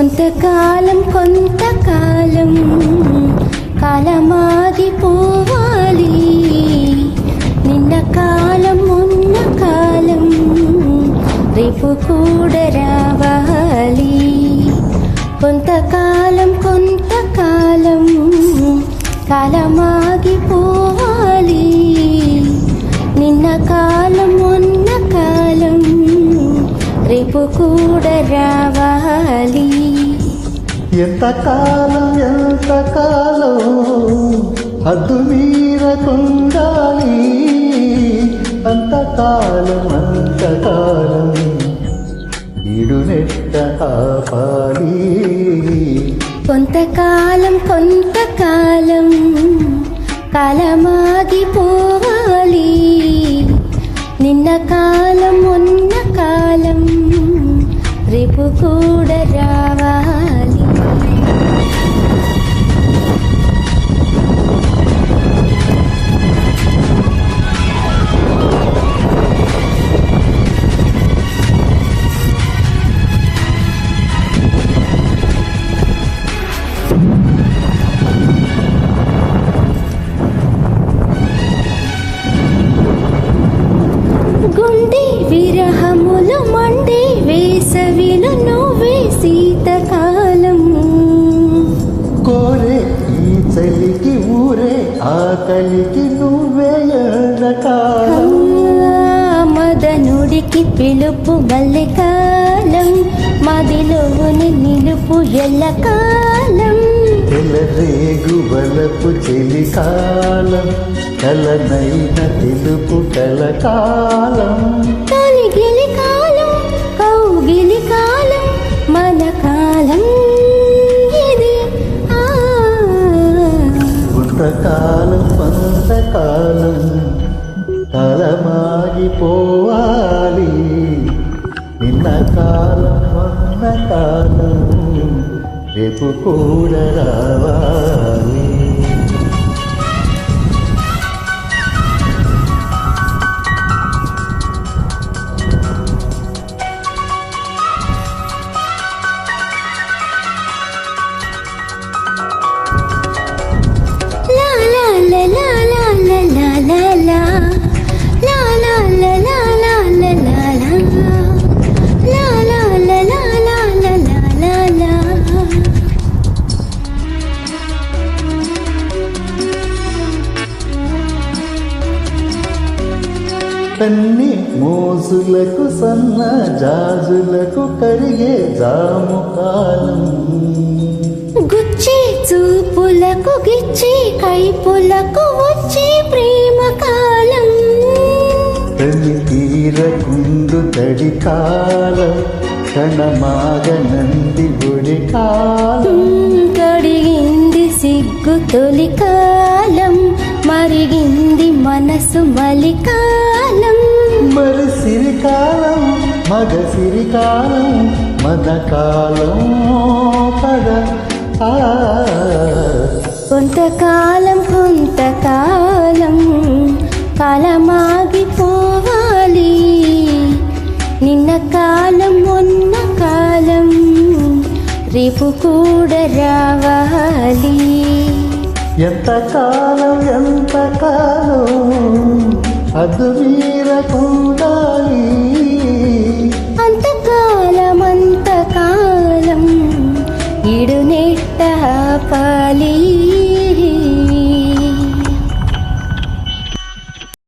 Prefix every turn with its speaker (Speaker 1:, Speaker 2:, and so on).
Speaker 1: కొంతకాలం కొంతకాలం కాలమాగిపోవాలి, నిన్న కాలం మొన్న కాలం రేపు కూడా రావాలి. కొంతకాలం కొంతకాలం కాలమాగిపోవాలి, నిన్న కాలం మొన్న కాలం రేపు కూడా రావాలి.
Speaker 2: ఎంతకాలం హద్దు మీరకుండాలి, అంతకాలం ఈడునెట్ట ఆపాలి.
Speaker 1: కొంతకాలం కొంతకాలం కాలమాగిపోవాలి, నిన్న కాలం మొన్న కాలం రేపు కూడా రావాలి. గుండె విరహములు మండే వేసవిలో నువ్వే శీతకాలం,
Speaker 2: కోరే ఈ చలికి ఊరే ఆకలికి నువ్వే ఎండకాలం.
Speaker 1: మదనుడికి పిలుపు మల్లెకాలం, మదిలోని నిలుపు ఎల్లకాలం.
Speaker 2: తెలరేగు వలపు చెలికాలం, కలనైన తెలుపు కలకాలం.
Speaker 1: కలిగిలి కాలం కౌగిలి కాలం మన కాలం ఇది.
Speaker 2: కొంతకాలం కొంతకాలం కాలమాగిపోవాలి, నిన్న కాలం మొన్న కాలం రేపు కూడా రావాలి. కన్ని మోసులకు సన్న జాజులకు కరిగే జాము కాలం,
Speaker 1: గుచ్చి చూపులకు గిచ్చి కైపులకు వచ్చే ప్రేమ కాలం.
Speaker 2: తని తీరకుందు తడి కాలం, క్షణమాగనంది గుడి కాలం.
Speaker 1: కడిగింది సిగ్గు తొలి కాలం, మరిగింది మనసు మలికాలం.
Speaker 2: మరి సిరికాలం మగ సిరికాలం మన కాలం పద.
Speaker 1: కొంతకాలం కొంతకాలం కాలమాగిపోవాలి, నిన్న కాలం మొన్న కాలం రేపు కూడా రావాలి.
Speaker 2: ఎంతకాలం హద్దు మీరకుండాలి,
Speaker 1: అంతకాలం అంతకాలం ఈడునెట్ట ఆపాలి.